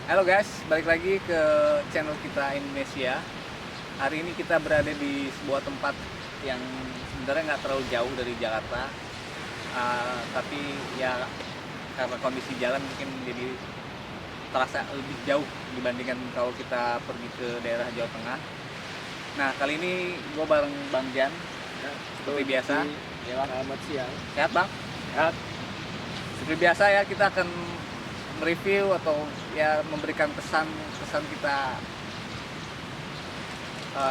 Halo guys, balik lagi ke channel kita Indonesia. Hari ini kita berada di sebuah tempat yang sebenarnya nggak terlalu jauh dari Jakarta, tapi ya karena kondisi jalan mungkin jadi terasa lebih jauh dibandingkan kalau kita pergi ke daerah Jawa Tengah. Nah, kali ini gue bareng Bang Jan, seperti biasa. Ya, Bang. Selamat siang. Sehat, Bang? Sehat. Seperti biasa ya, kita akan mereview atau ya memberikan pesan kita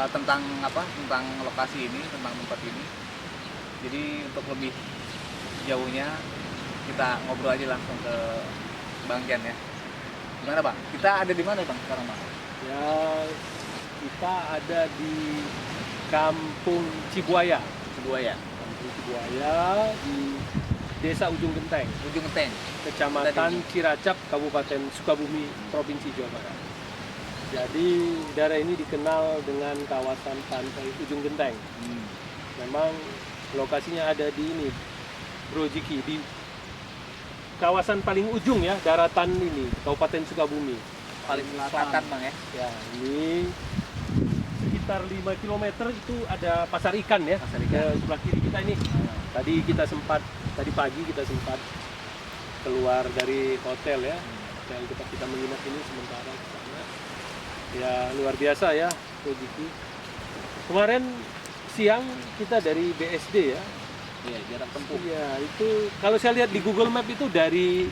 tentang lokasi ini, tentang tempat ini. Jadi untuk lebih jauhnya kita ngobrol aja langsung ke Bang Jan ya. Gimana Bang? Kita ada di mana Bang sekarang Bang? Ya, kita ada di Kampung Cibuaya. Kampung Cibuaya di Desa Ujung Genteng, Ujung Genteng, Kecamatan Ciracap, Kabupaten Sukabumi, Provinsi Jawa Barat. Jadi daerah ini dikenal dengan kawasan pantai Ujung Genteng. Memang lokasinya ada di ini, Brojiki, di kawasan paling ujung ya, daratan ini, Kabupaten Sukabumi. paling selatan Bang ya. Ya, ini sekitar 5 km itu ada pasar ikan ya. Pasar ikan. Ke sebelah kiri kita ini. Tadi pagi kita sempat keluar dari hotel ya. Dan kita menginap ini sementara di sana. Ya, luar biasa ya, Brojiki. Kemarin siang kita dari BSD ya. Iya, jarak tempuh. Iya, itu kalau saya lihat di Google Map itu dari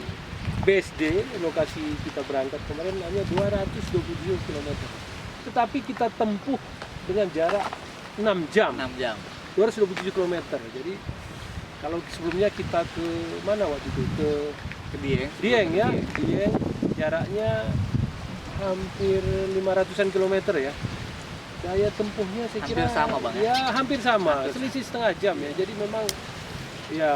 BSD, lokasi kita berangkat kemarin hanya 227 km. Tetapi kita tempuh dengan jarak 6 jam. 6 jam. 227 km. Jadi kalau sebelumnya kita ke mana waktu itu? Ke Dieng. Dieng ya. Dieng jaraknya hampir 500-an kilometer ya. Daya tempuhnya saya kira Hampir sama, Bang, ya? Ya, hampir sama. Hampir Selisih setengah jam ya. Jadi memang ya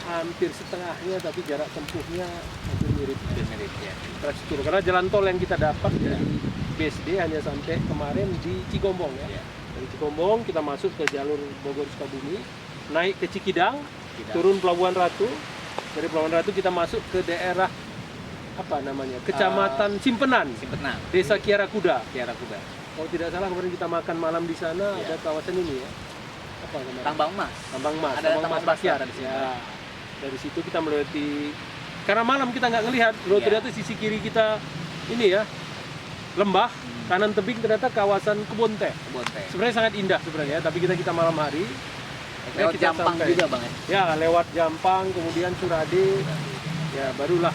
hampir setengahnya, tapi jarak tempuhnya hampir mirip Ya. infrastruktur. Karena jalan tol yang kita dapat dari BSD hanya sampai kemarin di Cigombong ya. Ya. Dari Cigombong kita masuk ke jalur Bogor Sukabumi, naik ke Cikidang, Cikidang. turun Pelabuhan Ratu. Dari Pelabuhan Ratu kita masuk ke daerah apa namanya? Kecamatan Simpenan, Simpenan. Desa Kiara Kuda. Kiara Kuda. Kalau tidak salah kemarin kita makan malam di sana, Ya. ada kawasan ini ya. Apa namanya? Tambang Emas. Tambang Emas. Ada Tambang Tambang Emas Emas Bakyat. ada di sini. Ya. Dari situ kita melewati, karena malam kita nggak ngelihat, Ya. ternyata sisi kiri kita ini ya lembah, kanan tebing ternyata kawasan kebun teh. Kebun teh. Sebenarnya sangat indah sebenarnya, tapi kita malam hari. Lewat kita Jampang sampai. juga Bang ya. Ya, lewat Jampang, kemudian Surade, ya barulah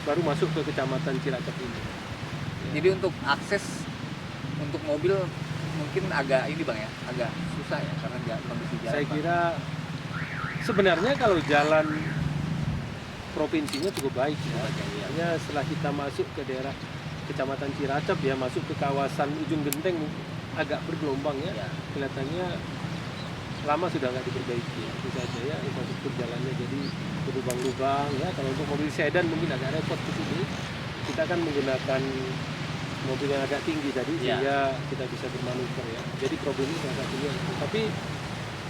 baru masuk ke Kecamatan Cilacap ini. Jadi untuk akses untuk mobil mungkin agak ini Bang ya, agak susah ya karena kondisi jalan. Saya Bang. kira sebenarnya kalau jalan provinsinya cukup baik ya. Hanya setelah kita masuk ke daerah Kecamatan Ciracap ya, masuk ke kawasan Ujung Genteng agak bergelombang ya. Ya. Kelihatannya lama sudah nggak diperbaiki ya. Itu saja ya, infrastruktur jalannya jadi berlubang-lubang ya. Kalau untuk mobil sedan mungkin agak repot di sini. Kita kan menggunakan mobil yang agak tinggi tadi Ya. sehingga kita bisa bermanuver ya. Jadi problemnya salah satunya. Tapi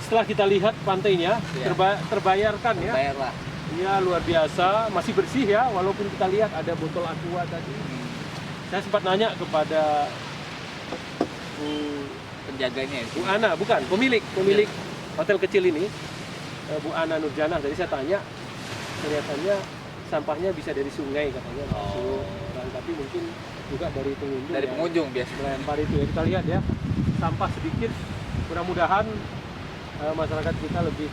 setelah kita lihat pantainya Ya. terbayarkan ya. Bayar lah. Iya, luar biasa, masih bersih ya, walaupun kita lihat ada botol aqua tadi. Saya sempat nanya kepada Bu, Penjaganya ya. Bu Ana, bukan, pemilik hotel kecil ini, Bu Ana Nurjanah. Jadi saya tanya, kelihatannya sampahnya bisa dari sungai katanya, masuk. Tapi mungkin juga dari pengunjung. Dari ya, pengunjung biasa. melempar itu ya. Kita lihat ya, sampah sedikit. Mudah-mudahan masyarakat kita lebih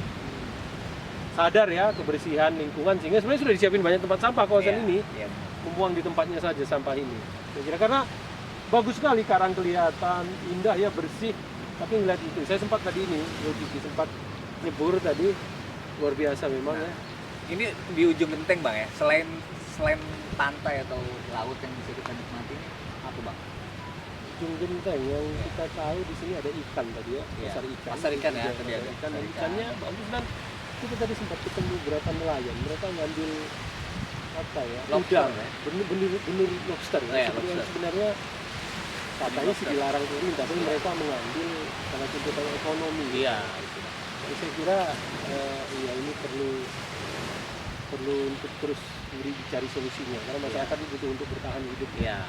sadar ya kebersihan lingkungan, sehingga sebenarnya sudah disiapin banyak tempat sampah kawasan ini. Iya. Membuang di tempatnya saja sampah ini. Saya kira karena bagus sekali, karang kelihatan indah ya, bersih. Tapi ngeliat itu, saya sempat tadi ini, sempat nyebur tadi, luar biasa memang ya. Ini di Ujung Genteng Bang ya. Selain pantai atau laut yang bisa kita nikmati ini apa Bang? Ujung Genteng yang kita tahu di sini ada ikan tadi ya, Iya. pasar ikan. Pasar ikan ya, Iya, tadi ada. ikan, Pasar ikan. ikannya bagus, dan kita tadi sempat ketemu beberapa nelayan. Mereka ngambil apa ya? Lobster, udang, ya? benur lobster. Oh, ya, Sebenarnya- lobster. Sebenarnya katanya sih Lobster. dilarang turun, tapi Iya. mereka mengambil karena tuntutan ekonomi. Iya. Jadi saya kira ya ini perlu perlu untuk terus dicari solusinya karena masyarakat itu butuh untuk bertahan hidup. Iya.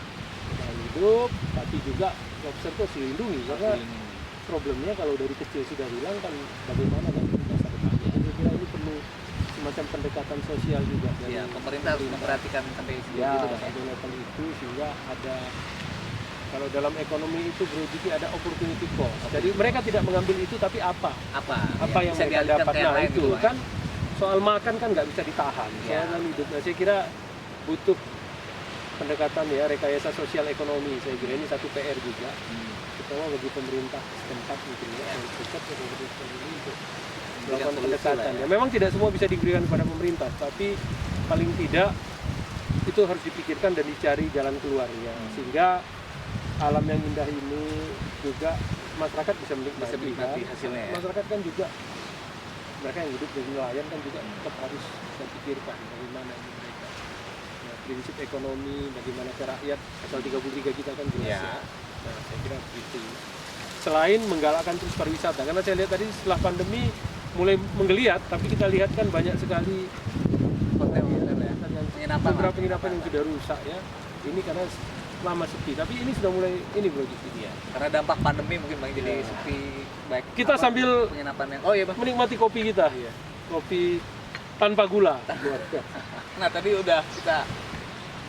Bertahan hidup, tapi juga lobster itu harus dilindungi karena problemnya kalau dari kecil sudah hilang kan bagaimana nanti di masa depan. Saya kira ini perlu semacam pendekatan sosial juga dari Iya, pemerintah harus memperhatikan sampai seperti ya, itu Bang. pada level itu sehingga ada, kalau dalam ekonomi itu Bro Diki ada opportunity cost. Jadi mereka tidak mengambil itu tapi apa Apa yang bisa mereka dialihkan dapat. ke yang Nah lain itu gitu, Bang, kan soal makan kan nggak bisa ditahan. Iya. Soal hidup. Nah, saya kira butuh pendekatan ya rekayasa sosial ekonomi. Saya kira ini satu PR juga. Terutama bagi pemerintah setempat mungkin ya, yang pusat ya pemerintah ini untuk melakukan solusi pendekatan. lah ya. Ya, memang tidak semua bisa diberikan kepada pemerintah, tapi paling tidak itu harus dipikirkan dan dicari jalan keluarnya sehingga alam yang indah ini juga masyarakat bisa menikmati. Bisa menikmati kan. hasilnya ya. Masyarakat kan juga mereka yang hidup dari nelayan kan juga tetap harus kita pikirkan bagaimana ini mereka. Ya, prinsip ekonomi bagaimana ke rakyat pasal 33 kita kan jelas Iya. ya. Nah, saya kira begitu. Selain menggalakkan terus pariwisata, karena saya lihat tadi setelah pandemi mulai menggeliat, tapi kita lihat kan banyak sekali Hotel ya, ya. yang Penginapan beberapa lah. penginapan yang sudah rusak ya. Ini karena lama sepi, tapi ini sudah mulai ini Bro Diki. Iya. Karena dampak pandemi mungkin Bang jadi Iya. sepi baik Kita sambil penginapan yang iya Bang. menikmati kopi kita, kopi tanpa gula. Nah, tadi udah kita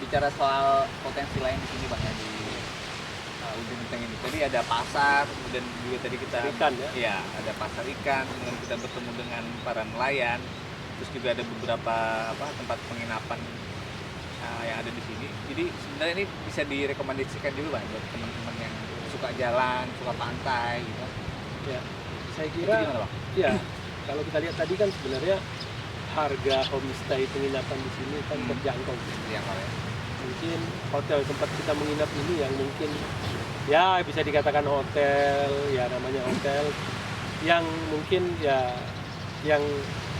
bicara soal potensi lain di sini Bang ya di Ujung Genteng ini. Tadi ada pasar, kemudian juga tadi kita Ikan ya? Iya, ada pasar ikan, kemudian kita bertemu dengan para nelayan. Terus juga ada beberapa tempat penginapan yang ada di sini. Jadi sebenarnya ini bisa direkomendasikan dulu Bang buat teman-teman yang suka jalan, suka pantai gitu. Ya, saya Itu kira gimana Bang? ya kalau kita lihat tadi kan sebenarnya harga homestay penginapan di sini kan terjangkau. Yang mana ya? Mungkin hotel tempat kita menginap ini yang mungkin ya bisa dikatakan hotel, ya namanya hotel yang mungkin ya yang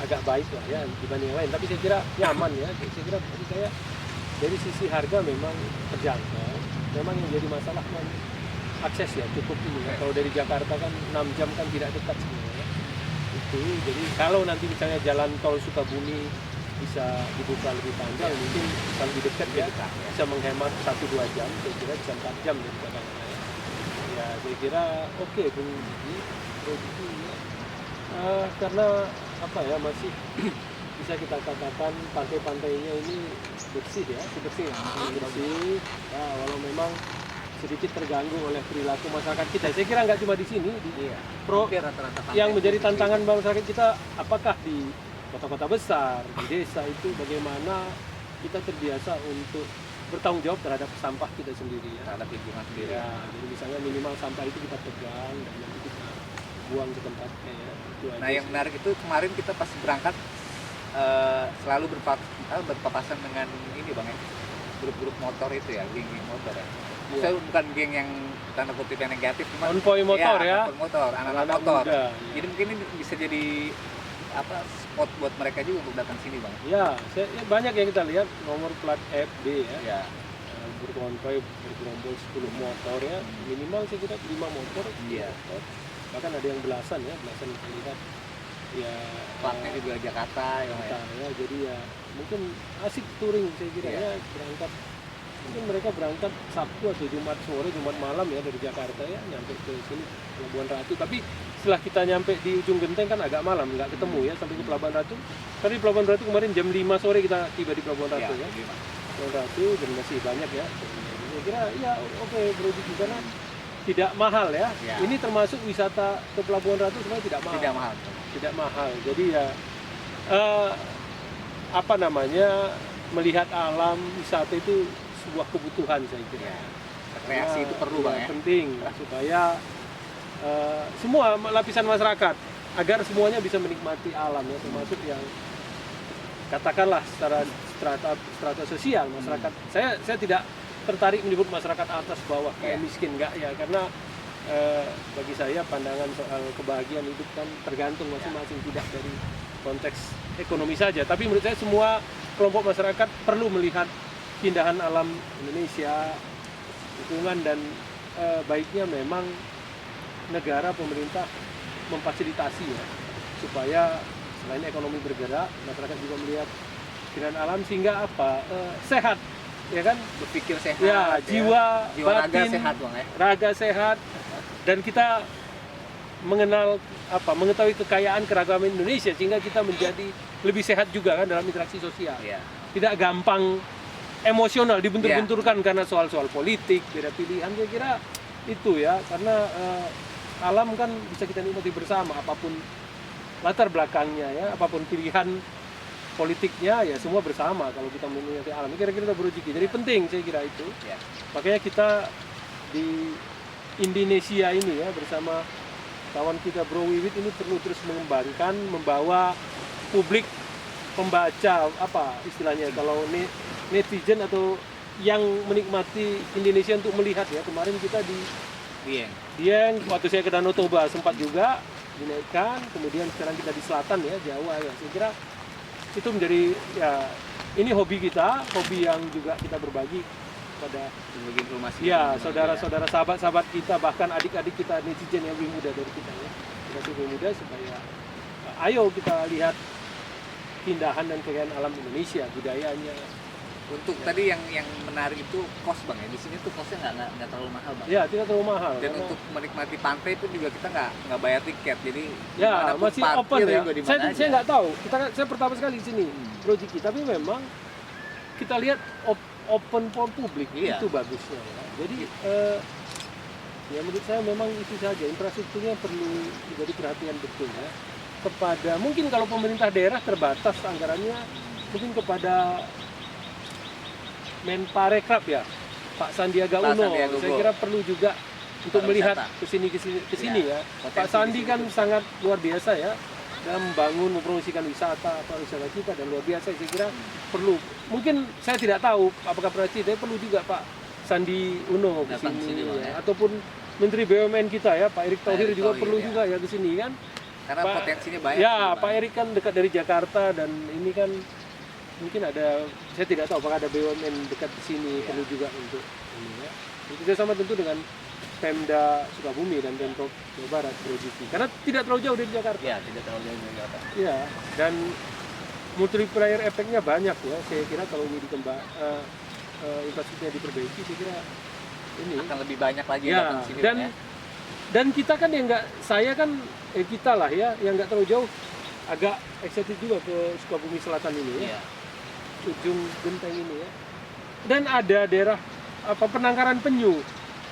agak baik lah ya dibanding yang lain. Tapi saya kira nyaman ya. Saya kira tadi saya dari sisi harga memang terjangkau. Memang yang jadi masalah kan akses ya cukup ini. Ya. Kalau dari Jakarta kan 6 jam kan tidak dekat sebenarnya. Itu jadi kalau nanti misalnya jalan tol Sukabumi bisa dibuka lebih panjang, mungkin kalau lebih dekat ya bisa menghemat 1-2 jam. Saya kira bisa 4 jam dari Jakarta ya. Ya saya kira oke Bung Diki, ya. Karena apa ya masih bisa kita katakan pantai-pantainya ini bersih ya, bersih ya, walau memang sedikit terganggu oleh perilaku masyarakat kita. Saya kira nggak cuma di sini, Hampir rata-rata pantai yang menjadi itu tantangan masyarakat kita, apakah di kota-kota besar, di desa itu bagaimana kita terbiasa untuk bertanggung jawab terhadap sampah kita sendiri ya. terhadap lingkungan sendiri. Ya, jadi misalnya minimal sampah itu kita pegang dan nanti kita buang ke tempatnya ya. Itu Nah, aja yang sih. menarik itu kemarin kita pas berangkat selalu berpapasan dengan ini Bang ya, grup-grup motor itu ya, geng-geng motor ya. Maksudnya bukan geng yang tanda kutip yang negatif, cuma Konvoy motor ya. konvoy motor, anak-anak Anak motor. muda, ya. Jadi mungkin ini bisa jadi spot buat mereka juga untuk datang sini Bang. Ya, banyak yang kita lihat nomor plat FB ya. Ya. Berkonvoy bergerombol 10 motor ya. Minimal saya kira 5 motor. 10 Iya. motor. Bahkan ada yang belasan ya, belasan kita lihat. Ya, Platnya juga Jakarta ya. Bang, ya. ya, jadi ya mungkin asik touring saya kira Iya. ya berangkat. Mungkin mereka berangkat Sabtu atau Jumat sore, Jumat malam ya dari Jakarta ya, nyampe ke sini Pelabuhan Ratu. Tapi setelah kita nyampe di Ujung Genteng kan agak malam, nggak ketemu ya sampai ke Pelabuhan Ratu. Karena di Pelabuhan Ratu kemarin jam 5 sore kita tiba di Pelabuhan Ratu ya. Iya. Pelabuhan Ratu dan masih banyak ya. Saya kira ya oke Bro Diki, karena tidak mahal ya. Ya. Ini termasuk wisata ke Pelabuhan Ratu sebenarnya tidak mahal. Tidak mahal. Tidak mahal. Jadi ya apa namanya, melihat alam wisata itu sebuah kebutuhan saya kira. Ya. Rekreasi itu perlu Bang ya. Penting supaya semua lapisan masyarakat agar semuanya bisa menikmati alam ya, termasuk yang katakanlah secara strata sosial masyarakat. Saya tidak tertarik menyebut masyarakat atas bawah kayak Iya. miskin, enggak ya, karena bagi saya pandangan soal kebahagiaan hidup kan tergantung masing-masing, tidak dari konteks ekonomi saja. Tapi menurut saya semua kelompok masyarakat perlu melihat keindahan alam Indonesia, lingkungan, dan baiknya memang negara, pemerintah memfasilitasi ya, supaya selain ekonomi bergerak, masyarakat juga melihat dengan alam sehingga apa sehat, ya kan? Berpikir sehat, Ya, jiwa, raga batin, sehat bang ya. raga sehat, dan kita mengetahui kekayaan keragaman Indonesia sehingga kita menjadi lebih sehat juga kan dalam interaksi sosial. Iya. Tidak gampang emosional dibentur-benturkan karena soal-soal politik, beda pilihan. Saya kira itu ya, karena alam kan bisa kita nikmati bersama apapun latar belakangnya ya, apapun pilihan politiknya ya semua bersama kalau kita menikmati alam. Kira-kira Bro Jiki. Jadi penting saya kira itu. Ya. Makanya kita di Indonesia ini ya bersama kawan kita Bro Wiwit ini perlu terus mengembangkan, membawa publik pembaca apa istilahnya kalau netizen atau yang menikmati Indonesia untuk melihat ya. Kemarin kita di Dieng, waktu saya ke Danau Toba sempat juga dinaikkan, kemudian sekarang kita di selatan ya, Jawa ya. Saya kira itu menjadi ya ini hobi kita, hobi yang juga kita berbagi pada Berbagi informasi. ya saudara-saudara, sahabat-sahabat kita, bahkan adik-adik kita netizen yang lebih muda dari kita ya. Kita lebih muda supaya ayo kita lihat keindahan dan kekayaan alam Indonesia, budayanya. Untuk tadi yang menarik itu kos bang ya. Di sini tuh kosnya nggak terlalu mahal bang. Ya, tidak terlalu mahal. Dan karena- untuk menikmati pantai itu juga kita nggak bayar tiket. Jadi ya dimanapun masih parkir open ya. juga di mana Saya aja. nggak tahu. Saya pertama sekali di sini, Bro Jiki. Tapi memang kita lihat open for publik Iya. itu bagusnya. Ya. Jadi ya menurut saya memang itu saja infrastrukturnya perlu jadi perhatian betul ya. Kepada mungkin kalau pemerintah daerah terbatas anggarannya, mungkin kepada Menparekraf ya, Pak Sandiaga Pak Uno. Sandiaga Saya Uno. kira perlu juga untuk Pariwisata. melihat kesini ya. Potensi Pak Sandi di sini kan besar. sangat luar biasa ya dalam membangun, mempromosikan wisata kita dan luar biasa. Saya kira perlu. Mungkin saya tidak tahu apakah presiden perlu juga Pak Sandi Uno ke Datang sini sini, Bang, ya. ya. Ataupun Menteri BUMN kita ya Pak Erick Thohir Erick juga Thohir, perlu ya. juga ya ke sini kan. Karena Pak- potensinya banyak. Ya, juga, Pak Bang. Erick kan dekat dari Jakarta dan ini kan mungkin ada, saya tidak tahu apakah ada BUMN dekat di sini Ya. perlu juga untuk ini ya. Kita sama tentu dengan Pemda Sukabumi dan Pemprov Jawa Barat Bro Jiki. Karena tidak terlalu jauh dari Jakarta. Ya, tidak terlalu jauh dari Jakarta. Ya, dan multiplier efeknya banyak ya. Saya kira kalau ini infrastrukturnya diperbaiki, saya kira ini Akan lebih banyak lagi ya. datang sini Dan Bang, ya. dan kita kan yang nggak, saya kan kita lah ya yang nggak terlalu jauh, agak excited juga ke Sukabumi Selatan ini ya, Iya. ujung genteng ini ya. Dan ada daerah penangkaran penyu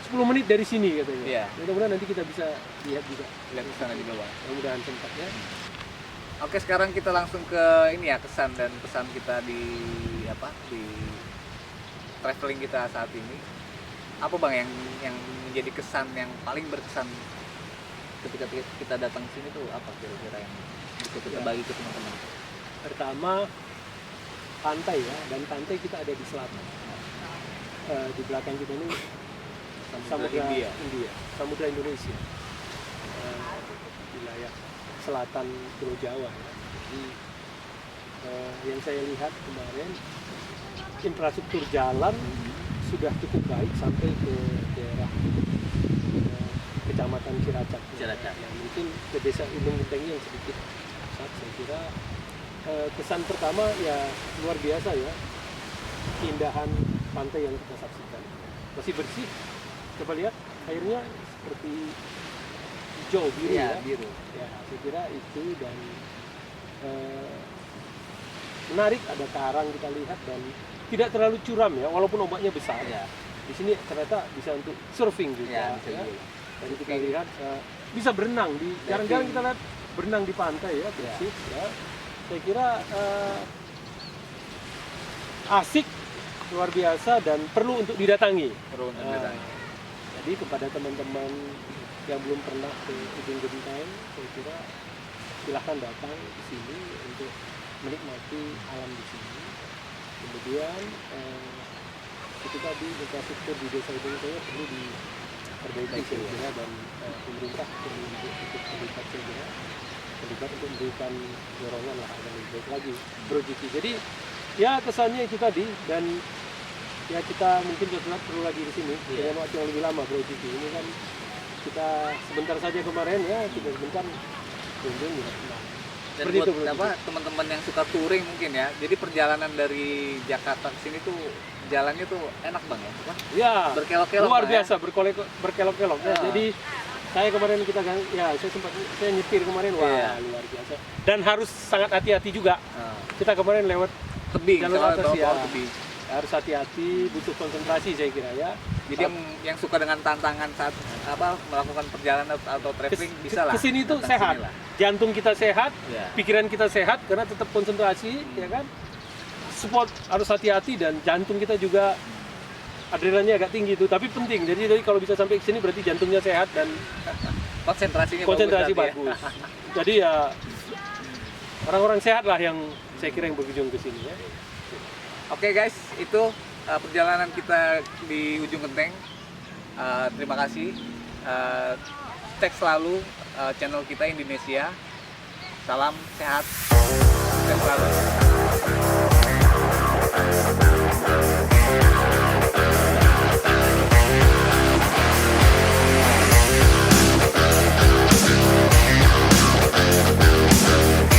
10 menit dari sini katanya. Iya. Mudah-mudahan nanti kita bisa lihat juga. Lihat ke sana juga Bang. Mudah-mudahan sempat ya. Oke, sekarang kita langsung ke ini ya, kesan dan pesan kita di traveling kita saat ini. Apa Bang yang menjadi kesan yang paling berkesan ketika kita datang ke sini tuh apa kira-kira yang bisa kita Ya. bagi ke teman-teman? Pertama pantai ya, dan pantai kita ada di selatan. Di belakang kita ini Samudra India. Samudra Indonesia, wilayah selatan Pulau Jawa ya. Jadi yang saya lihat kemarin infrastruktur jalan sudah cukup baik sampai ke daerah kecamatan Cilacap. Cilacap. Ya, mungkin ke desa Ujung Genteng yang sedikit rusak. Saya kira kesan pertama ya luar biasa ya, keindahan pantai yang kita saksikan. Masih bersih, coba lihat airnya seperti hijau biru Iya, ya. biru. Ya, saya kira itu dan menarik, ada karang kita lihat dan tidak terlalu curam ya, walaupun ombaknya besar. Iya. Di sini ternyata bisa untuk surfing juga. Iya, bisa ya. juga. Jadi kita lihat bisa berenang di, jarang-jarang kita lihat berenang di pantai ya, bersih. Ya. Saya kira asik, luar biasa dan perlu untuk didatangi. Perlu untuk Nah, didatangi. Jadi kepada teman-teman yang belum pernah ke Ujung Genteng, saya kira silahkan datang ke sini untuk menikmati alam di sini. Kemudian itu tadi infrastruktur di desa Ujung Genteng perlu diperbaiki saya kira, dan pemerintah perlu untuk ikut terlibat saya kira, terlibat untuk memberikan dorongan lah agar lebih baik lagi Bro Jiki. Jadi ya kesannya itu tadi, dan ya kita mungkin perlu lagi di sini dengan waktu yang lebih lama Bro Jiki. Ini kan kita sebentar saja kemarin ya, kita sebentar kunjung ya. Nah, Dan Seperti buat itu, Bro. apa teman-teman yang suka touring mungkin ya. Jadi perjalanan dari Jakarta ke sini tuh jalannya tuh enak Bang ya. Apa? Ya, Berkelok-kelok, luar Bang, ya? biasa berkelok-kelok. Ya, Ah. jadi saya kemarin saya nyetir kemarin, wah Iya. luar biasa. Dan harus sangat hati-hati juga. Nah, Kita kemarin lewat tebing, jalur soalnya atas ya. tebing. Harus hati-hati, butuh konsentrasi saya kira ya. Jadi yang suka dengan tantangan saat apa melakukan perjalanan atau traveling bisa lah. Kesini tuh datang sehat, sini lah. jantung kita sehat, Ya. pikiran kita sehat karena tetap konsentrasi, ya kan. Support harus hati-hati dan jantung kita juga adrenalinnya agak tinggi itu, tapi penting. Jadi kalau bisa sampai ke sini berarti jantungnya sehat dan konsentrasi berarti ya. bagus. Jadi ya orang-orang sehat lah yang saya kira yang berkunjung ke sini ya. Oke guys, itu perjalanan kita di ujung genteng. Terima kasih. Cek selalu channel kita Indonesia. Salam sehat. Cek selalu.